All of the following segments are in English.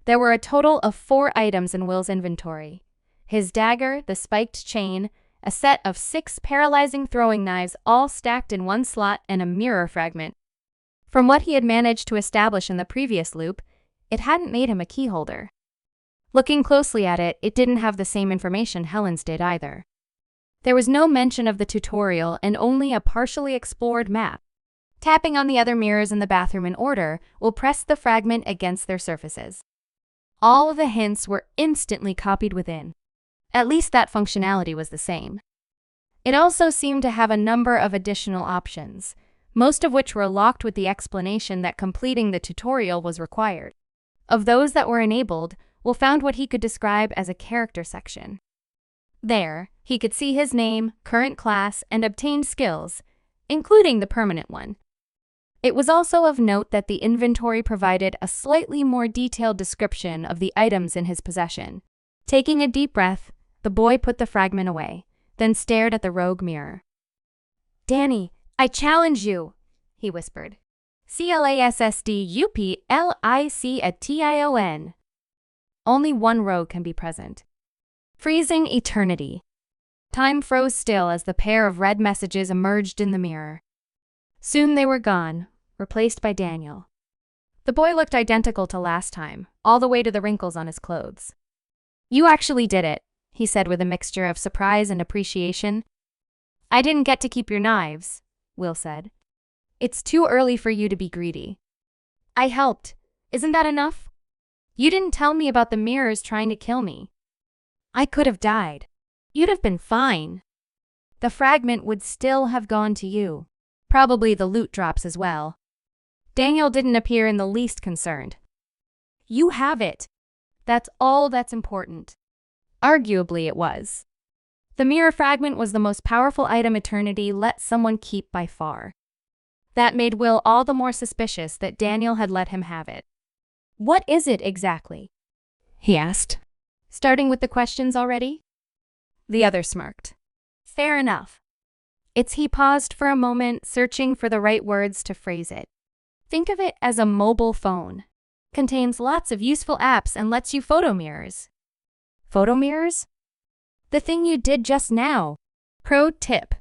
There were a total of 4 items in Will's inventory: his dagger, the spiked chain, a set of 6 paralyzing throwing knives all stacked in one slot, and a mirror fragment. From what he had managed to establish in the previous loop, it hadn't made him a key holder. Looking closely at it, it didn't have the same information Helen's did either. There was no mention of the tutorial and only a partially explored map. Tapping on the other mirrors in the bathroom in order will press the fragment against their surfaces. All of the hints were instantly copied within. At least that functionality was the same. It also seemed to have a number of additional options, most of which were locked with the explanation that completing the tutorial was required. Of those that were enabled, Will found what he could describe as a character section. There, he could see his name, current class, and obtained skills, including the permanent one. It was also of note that the inventory provided a slightly more detailed description of the items in his possession. Taking a deep breath, the boy put the fragment away, then stared at the rogue mirror. "Danny, I challenge you," he whispered. "CLASSDUPLICATION. Only one rogue can be present." Freezing eternity. Time froze still as the pair of red messages emerged in the mirror. Soon they were gone, replaced by Daniel. The boy looked identical to last time, all the way to the wrinkles on his clothes. "You actually did it," he said with a mixture of surprise and appreciation. "I didn't get to keep your knives," Will said. "It's too early for you to be greedy." "I helped. Isn't that enough? You didn't tell me about the mirrors trying to kill me. I could have died. You'd have been fine. The fragment would still have gone to you. Probably the loot drops as well." Daniel didn't appear in the least concerned. "You have it. That's all that's important." Arguably it was. The mirror fragment was the most powerful item Eternity let someone keep by far. That made Will all the more suspicious that Daniel had let him have it. "What is it exactly?" he asked, starting with the questions already. The other smirked. "Fair enough." He paused for a moment, searching for the right words to phrase it. "Think of it as a mobile phone. Contains lots of useful apps and lets you photo mirrors." "Photo mirrors?" "The thing you did just now. Pro tip.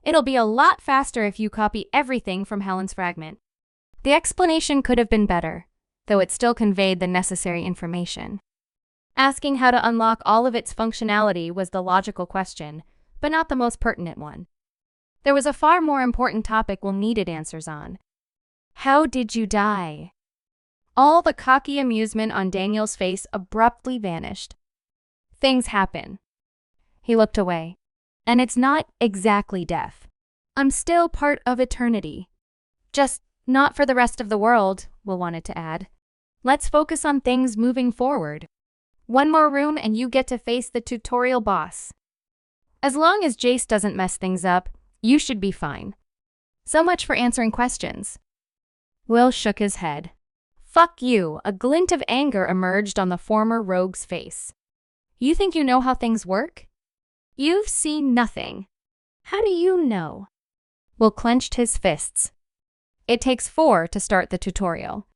It'll be a lot faster if you copy everything from Helen's fragment." The explanation could have been better, though it still conveyed the necessary information. Asking how to unlock all of its functionality was the logical question, but not the most pertinent one. There was a far more important topic Will needed answers on. How did you die? All the cocky amusement on Daniel's face abruptly vanished. "Things happen." He looked away. "And it's not exactly death. I'm still part of Eternity. Just not for the rest of the world," Will wanted to add. "Let's focus on things moving forward. One more room and you get to face the tutorial boss. As long as Jace doesn't mess things up, you should be fine." So much for answering questions. Will shook his head. "Fuck you," a glint of anger emerged on the former rogue's face. "You think you know how things work? You've seen nothing. How do you know?" Will clenched his fists. "It takes 4 to start the tutorial.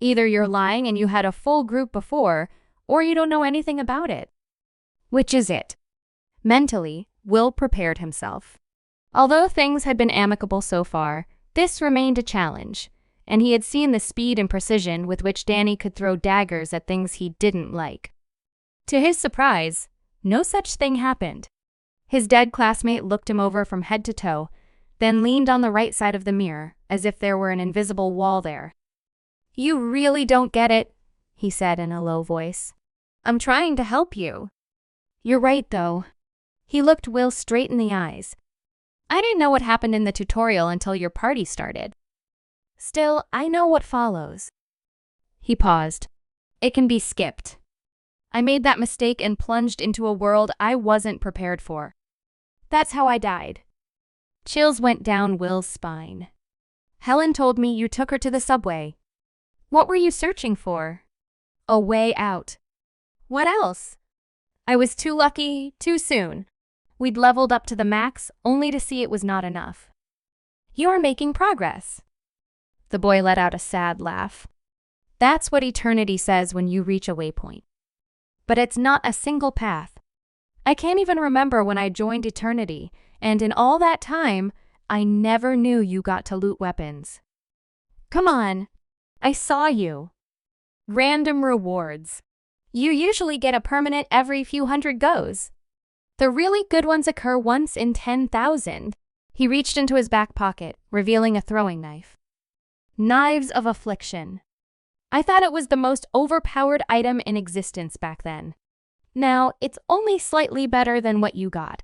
Either you're lying and you had a full group before, or you don't know anything about it." Which is it? Mentally, Will prepared himself. Although things had been amicable so far, this remained a challenge, and he had seen the speed and precision with which Danny could throw daggers at things he didn't like. To his surprise, no such thing happened. His dead classmate looked him over from head to toe, then leaned on the right side of the mirror, as if there were an invisible wall there. "You really don't get it," he said in a low voice. "I'm trying to help you." "You're right, though." He looked Will straight in the eyes. "I didn't know what happened in the tutorial until your party started. Still, I know what follows." He paused. "It can be skipped. I made that mistake and plunged into a world I wasn't prepared for. That's how I died." Chills went down Will's spine. "Helen told me you took her to the subway. What were you searching for?" "A way out." "What else?" "I was too lucky, too soon. We'd leveled up to the max, only to see it was not enough." "You're making progress." The boy let out a sad laugh. That's what eternity says when you reach a waypoint. But it's not a single path. I can't even remember when I joined eternity, and in all that time, I never knew you got to loot weapons. Come on, I saw you. Random rewards. You usually get a permanent every few hundred goes. The really good ones occur once in 10,000. He reached into his back pocket, revealing a throwing knife. Knives of Affliction. I thought it was the most overpowered item in existence back then. Now, it's only slightly better than what you got.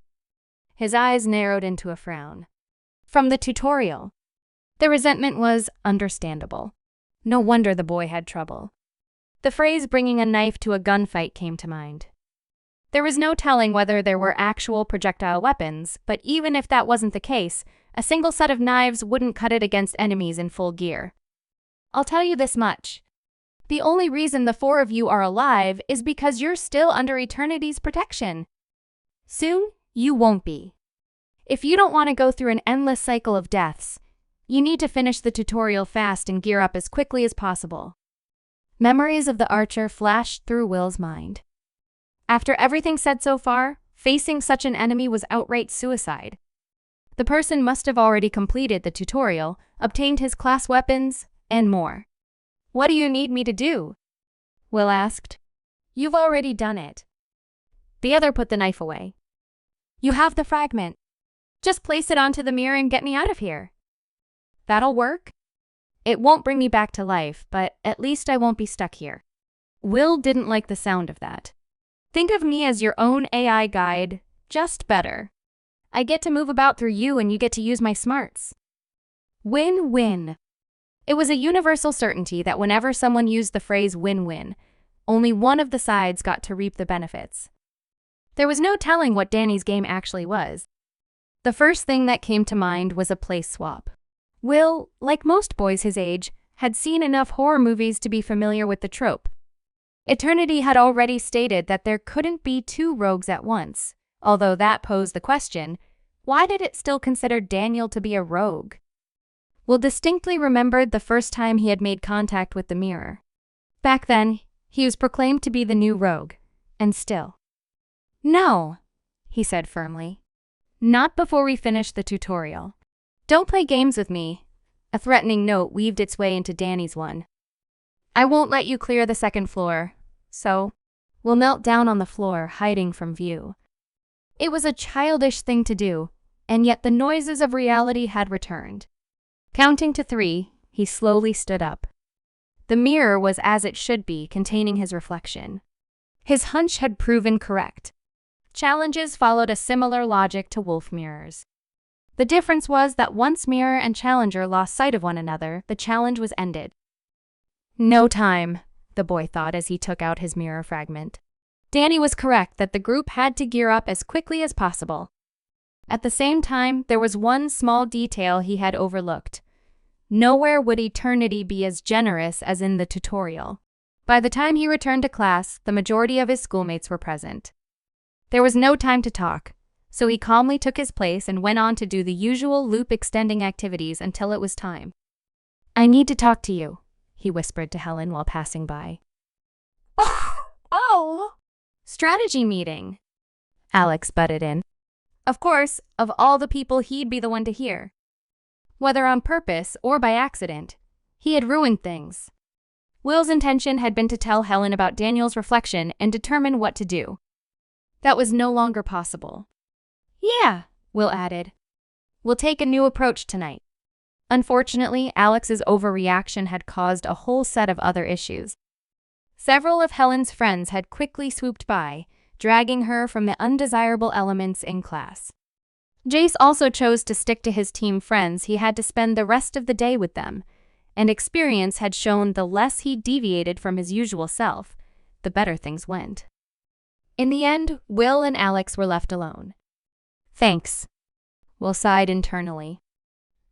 His eyes narrowed into a frown. From the tutorial. The resentment was understandable. No wonder the boy had trouble. The phrase bringing a knife to a gunfight came to mind. There was no telling whether there were actual projectile weapons, but even if that wasn't the case, a single set of knives wouldn't cut it against enemies in full gear. I'll tell you this much. The only reason the four of you are alive is because you're still under eternity's protection. Soon, you won't be. If you don't want to go through an endless cycle of deaths, you need to finish the tutorial fast and gear up as quickly as possible. Memories of the archer flashed through Will's mind. After everything said so far, facing such an enemy was outright suicide. The person must have already completed the tutorial, obtained his class weapons, and more. What do you need me to do? Will asked. You've already done it. The other put the knife away. You have the fragment. Just place it onto the mirror and get me out of here. That'll work? It won't bring me back to life, but at least I won't be stuck here. Will didn't like the sound of that. Think of me as your own AI guide, just better. I get to move about through you and you get to use my smarts. Win-win. It was a universal certainty that whenever someone used the phrase win-win, only one of the sides got to reap the benefits. There was no telling what Danny's game actually was. The first thing that came to mind was a place swap. Will, like most boys his age, had seen enough horror movies to be familiar with the trope. Eternity had already stated that there couldn't be two rogues at once, although that posed the question, why did it still consider Daniel to be a rogue? Will distinctly remembered the first time he had made contact with the mirror. Back then, he was proclaimed to be the new rogue, and still. No, he said firmly. Not before we finish the tutorial. Don't play games with me. A threatening note weaved its way into Danny's one. I won't let you clear the second floor, so we'll melt down on the floor, hiding from view. It was a childish thing to do, and yet the noises of reality had returned. Counting to 3, he slowly stood up. The mirror was as it should be, containing his reflection. His hunch had proven correct. Challenges followed a similar logic to wolf mirrors. The difference was that once mirror and challenger lost sight of one another, the challenge was ended. No time, the boy thought as he took out his mirror fragment. Danny was correct that the group had to gear up as quickly as possible. At the same time, there was one small detail he had overlooked. Nowhere would eternity be as generous as in the tutorial. By the time he returned to class, the majority of his schoolmates were present. There was no time to talk, so he calmly took his place and went on to do the usual loop-extending activities until it was time. I need to talk to you, he whispered to Helen while passing by. Oh! Strategy meeting. Alex butted in. Of course, of all the people he'd be the one to hear. Whether on purpose or by accident, he had ruined things. Will's intention had been to tell Helen about Daniel's reflection and determine what to do. That was no longer possible. Yeah, Will added. We'll take a new approach tonight. Unfortunately, Alex's overreaction had caused a whole set of other issues. Several of Helen's friends had quickly swooped by, dragging her from the undesirable elements in class. Jace also chose to stick to his team friends. He had to spend the rest of the day with them, and experience had shown the less he deviated from his usual self, the better things went. In the end, Will and Alex were left alone. Thanks. Will sighed internally.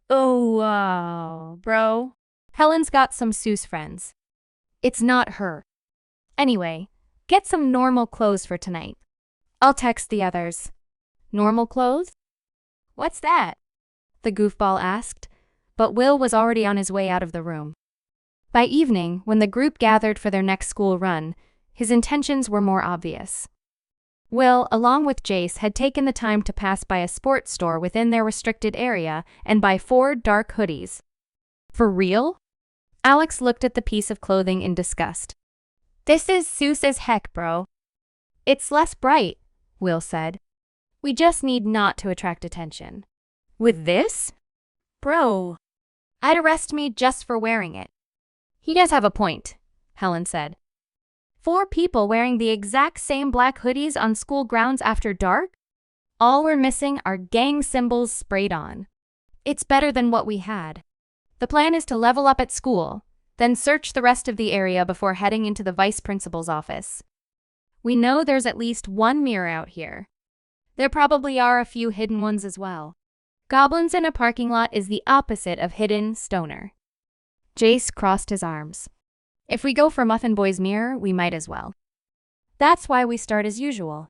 Oh, wow, bro. Helen's got some Seuss friends. It's not her. Anyway, get some normal clothes for tonight. I'll text the others. Normal clothes? What's that? The goofball asked, but Will was already on his way out of the room. By evening, when the group gathered for their next school run, his intentions were more obvious. Will, along with Jace, had taken the time to pass by a sports store within their restricted area and buy 4 dark hoodies. For real? Alex looked at the piece of clothing in disgust. This is Seuss as heck, bro. It's less bright, Will said. We just need not to attract attention. With this? Bro, I'd arrest me just for wearing it. He does have a point, Helen said. 4 people wearing the exact same black hoodies on school grounds after dark? All we're missing are gang symbols sprayed on. It's better than what we had. The plan is to level up at school, then search the rest of the area before heading into the vice principal's office. We know there's at least 1 mirror out here. There probably are a few hidden ones as well. Goblins in a parking lot is the opposite of hidden stoner. Jace crossed his arms. If we go for Muffin Boy's mirror, we might as well. That's why we start as usual.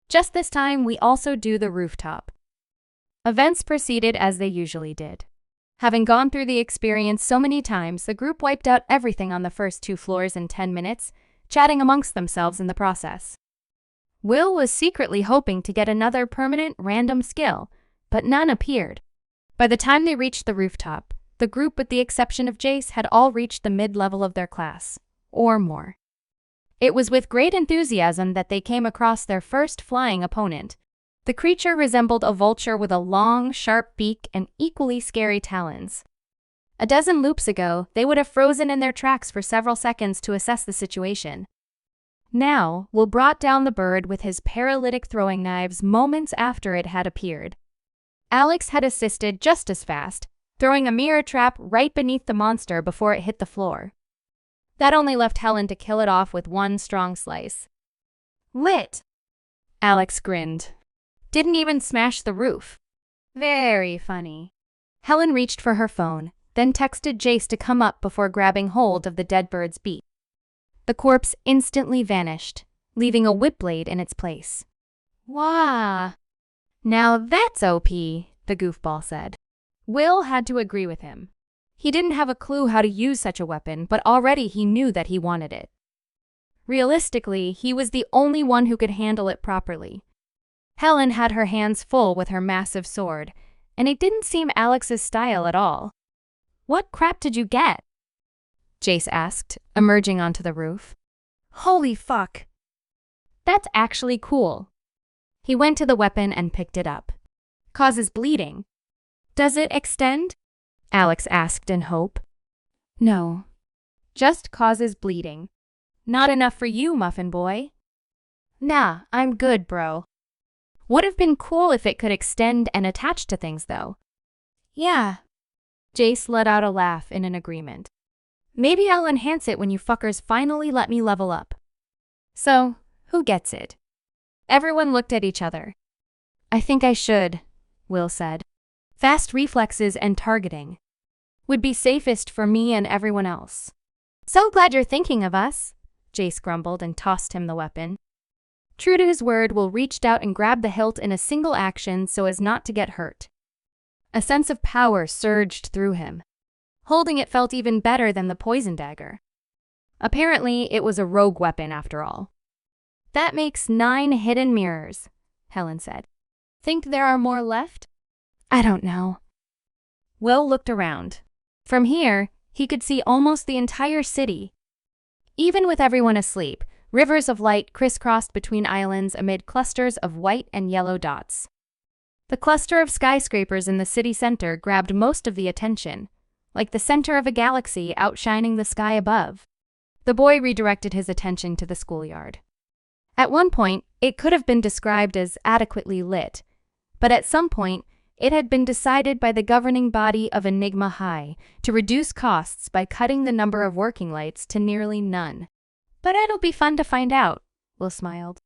Just this time, we also do the rooftop. Events proceeded as they usually did. Having gone through the experience so many times, the group wiped out everything on the first 2 floors in 10 minutes, chatting amongst themselves in the process. Will was secretly hoping to get another permanent random skill, but none appeared. By the time they reached the rooftop, the group, with the exception of Jace, had all reached the mid-level of their class, or more. It was with great enthusiasm that they came across their first flying opponent. The creature resembled a vulture with a long, sharp beak and equally scary talons. A dozen loops ago, they would have frozen in their tracks for several seconds to assess the situation. Now, Will brought down the bird with his paralytic throwing knives moments after it had appeared. Alex had assisted just as fast, throwing a mirror trap right beneath the monster before it hit the floor. That only left Helen to kill it off with 1 strong slice. Lit! Alex grinned. Didn't even smash the roof. Very funny. Helen reached for her phone, then texted Jace to come up before grabbing hold of the dead bird's beak. The corpse instantly vanished, leaving a whip blade in its place. Wah! Now that's OP, the goofball said. Will had to agree with him. He didn't have a clue how to use such a weapon, but already he knew that he wanted it. Realistically, he was the only one who could handle it properly. Helen had her hands full with her massive sword, and it didn't seem Alex's style at all. What crap did you get? Jace asked, emerging onto the roof. Holy fuck! That's actually cool. He went to the weapon and picked it up. Causes bleeding. Does it extend? Alex asked in hope. No. Just causes bleeding. Not enough for you, Muffin Boy. Nah, I'm good, bro. Would have been cool if it could extend and attach to things, though. Yeah. Jace let out a laugh in an agreement. Maybe I'll enhance it when you fuckers finally let me level up. So, who gets it? Everyone looked at each other. I think I should, Will said. Fast reflexes and targeting would be safest for me and everyone else. So glad you're thinking of us, Jace grumbled and tossed him the weapon. True to his word, Will reached out and grabbed the hilt in a single action so as not to get hurt. A sense of power surged through him. Holding it felt even better than the poison dagger. Apparently, it was a rogue weapon after all. That makes 9 hidden mirrors, Helen said. Think there are more left? I don't know. Will looked around. From here, he could see almost the entire city. Even with everyone asleep, rivers of light crisscrossed between islands amid clusters of white and yellow dots. The cluster of skyscrapers in the city center grabbed most of the attention, like the center of a galaxy outshining the sky above. The boy redirected his attention to the schoolyard. At one point, it could have been described as adequately lit, but at some point, it had been decided by the governing body of Enigma High to reduce costs by cutting the number of working lights to nearly none. But it'll be fun to find out, Will smiled.